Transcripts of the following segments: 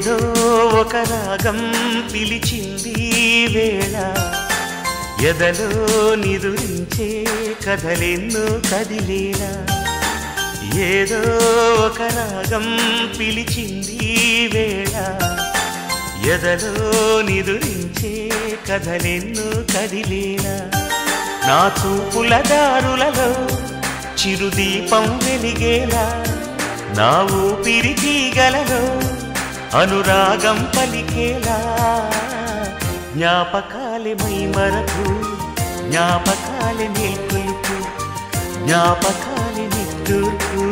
ఏదో ఒక రాగం పిలిచింది వేళ ఎదలో నిదురించే కథలెన్నో కదిలేలా ఏదో ఒక రాగం పిలిచింది వేళ ఎదలో నిదురించే కథలెన్నో కదిలేలా నా చూపుల దారులలో చిరుదీపం వెలిగేలా నా ఊపిరి తీగలలో అనురాగం పలికేలా జ్ఞాపకాలే మైమరకు జ్ఞాపకాలే మేల్కొలుపు జ్ఞాపకాలే నిట్టూర్పు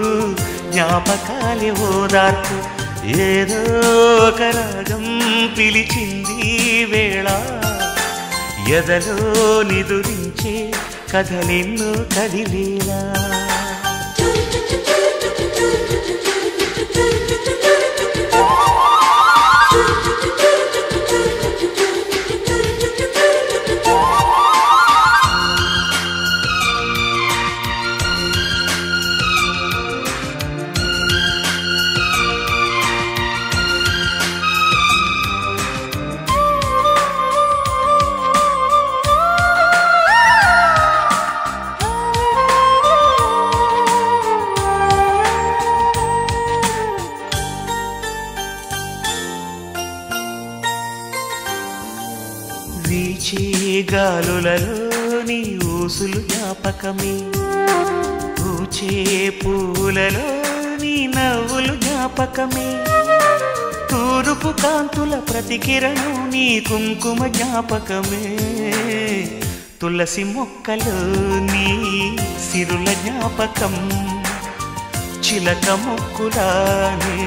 జ్ఞాపకాలే ఓదార్పు ఏదో ఒక రాగం పిలిచింది వేళ ఎదలో నిదురించే కథలెన్నో కదిలేలా వీచే గాలులలో నీ ఊసులు జ్ఞాపకమే పూచే పూలలో నీ నవ్వులు జ్ఞాపకమే తూరుపు కాంతుల ప్రతికిరణం నీ కుంకుమ జ్ఞాపకమే తులసి మొక్కలో నీ సిరుల జ్ఞాపకం చిలక మొక్కులానే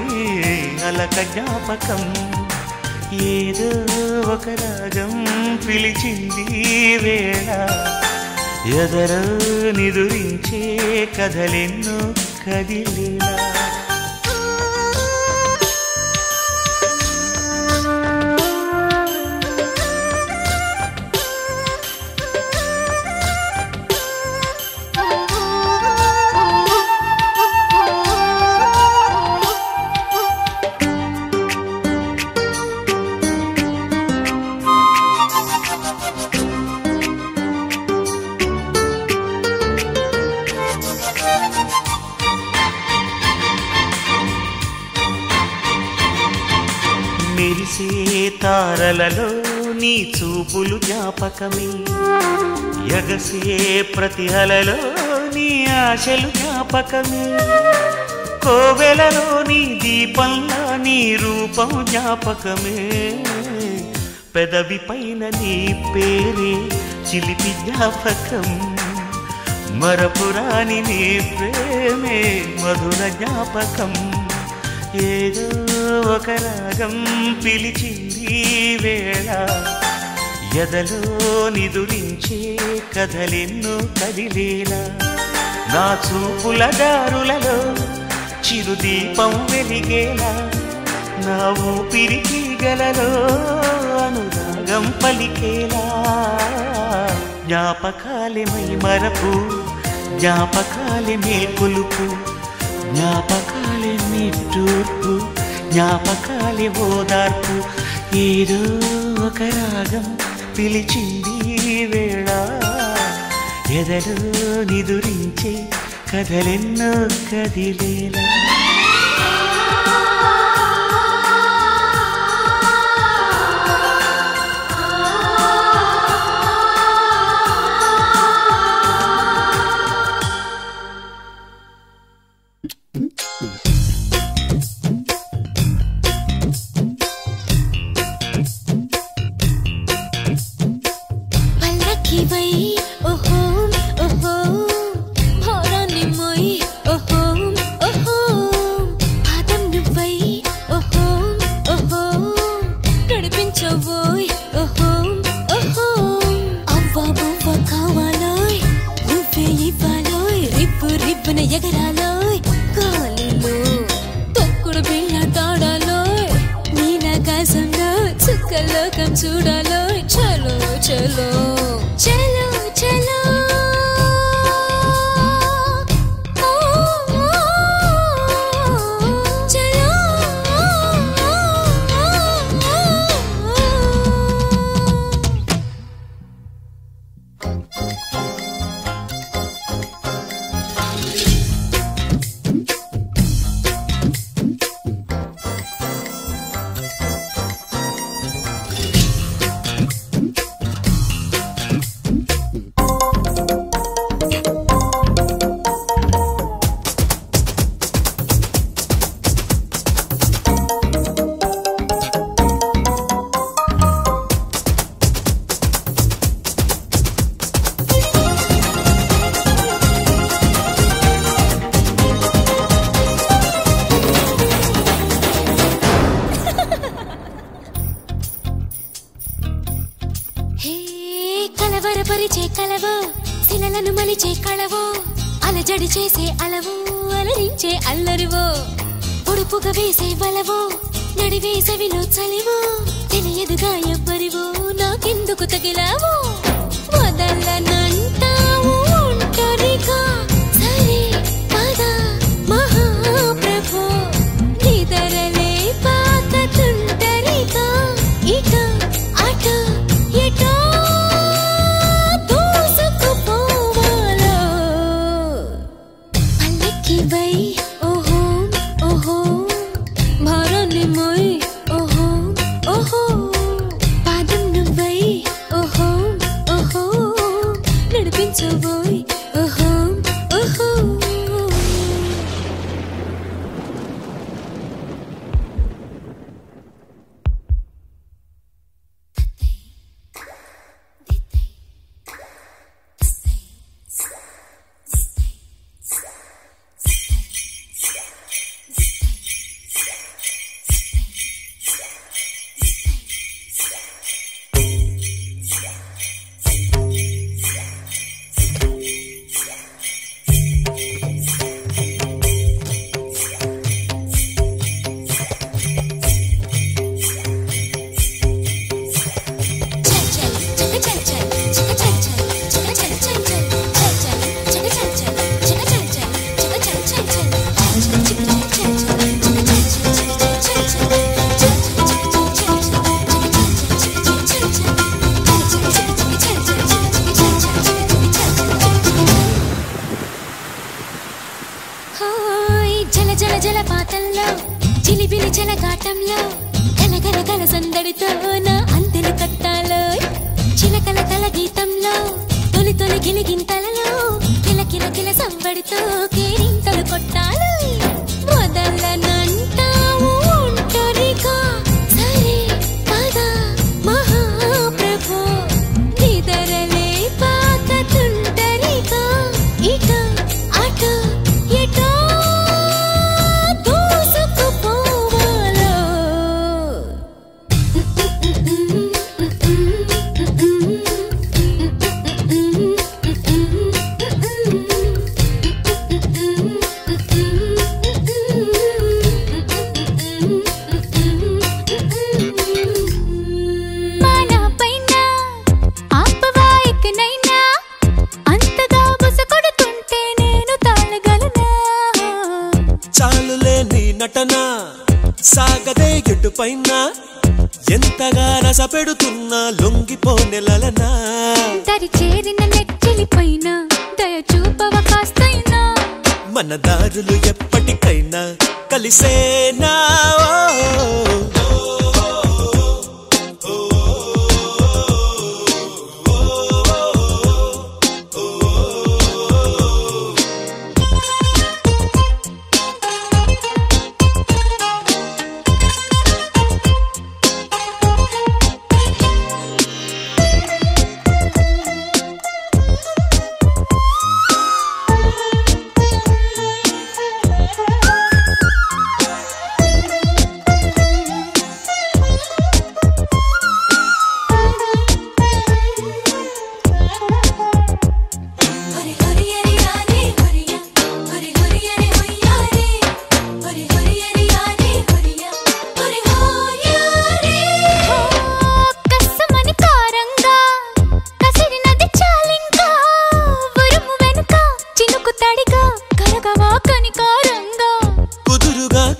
అలక జ్ఞాపకం ఏదో ఒక రాగం పిలిచింది వేళ ఎదరో నిదురించే కథలెన్నో కదిలేలా మెరిసే తారలలో నీ చూపులు జ్ఞాపకమే ఎగసే ప్రతి అలలో నీ ఆశలు జ్ఞాపకమే కోవెలలో నీ దీపంలా నీ రూపం జ్ఞాపకమే పెదవి పైన నీ పేరే చిలిపి జ్ఞాపకం మరపురాని నీ ప్రేమే మధుర జ్ఞాపకం ఏదో ఒక రాగం పిలిచింది వేళ ఎదలో నిదురించే కథలెన్నో కదిలేలా నా చూపుల దారులలో చిరుదీపం వెలిగేలా నా ఊపిరి తీగలలో అనురాగం పలికేలా జ్ఞాపకాలే మైమరపు జ్ఞాపకాలే మేల్కొలుపు జ్ఞాపకాలే నిట్టూర్పు జ్ఞాపకాలే ఓదార్పు ఏదో ఒక రాగం పిలిచింది వేళ ఎదలో నిదురించే కథలెన్నో కదిలేలా చూడాలో చలో చలో చలో చలో చలో కలవరపరిచే కలవో శిలలను మలిచే కళవో అలజడి చేసే అలవో అలరించే అల్లరివో పొడుపుగా వేసే వలవో నడివేసవిలో చలివో తెలియదుగా ఎవ్వరివో నాకెందుకు తగిలావో వదలనంటావు ఒంటరిగా సరే పద మహాప్రభో నిదరలే పాకతుంటరిగా ఇక అట ఎటో జలపాతంలో చిలిబిలి చెలగాటంలో కలగల కల సందడితో నా అందెలు కట్టాలో చిలకల కల గీతంలో తొలి తొలి గిలిగింతలలో కిల కిల కిల సంబడితో కేరింతలు కొట్టాలో వదలనంటావు ఒంటరిగా సరే పద మహాప్రభో నిదరలే పాకతుంటరిగా ఇక అట ఎటో నటనా సాగదే ఎటు పైన ఎంతగా రస పెడుతున్నా లొంగిపోనెలనా దరి చేరిన నెచ్చిలిపైన దయ చూపవ కాస్తైనా మన దారులు ఎప్పటికైనా కలిసేనా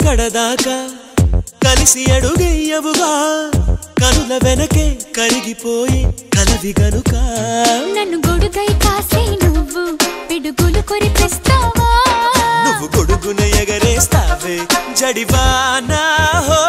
కడదాకా కలిసి అడుగయ్యవుగా కనుల వెనకే కరిగిపోయి కలవి గనుక నన్ను జడివానా హో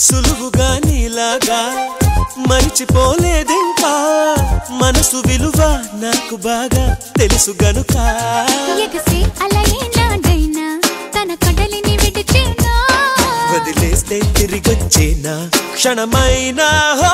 సులువుగా నీలాగా మరిచిపోలేదింకా మనసు విలువ నాకు బాగా తెలుసు గనుక వదిలేస్తే తిరిగొచ్చేనా క్షణమైనా హో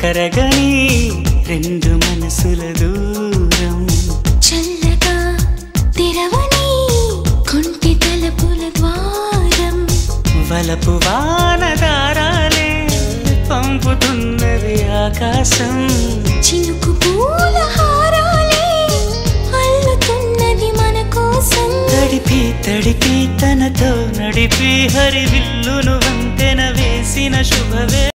కరగని రెండు మనసుల దూరం చల్లగా తెరవని కొంటి తలుపుల ద్వారం వలపు వానదారాలే పంపుతున్నది ఆకాశం చినుకు పూల హారాలే అల్లుతున్నది మన కోసం తడిపి తడిపి తనతో నడిపి హరివిల్లును వంతెన వేసిన శుభవే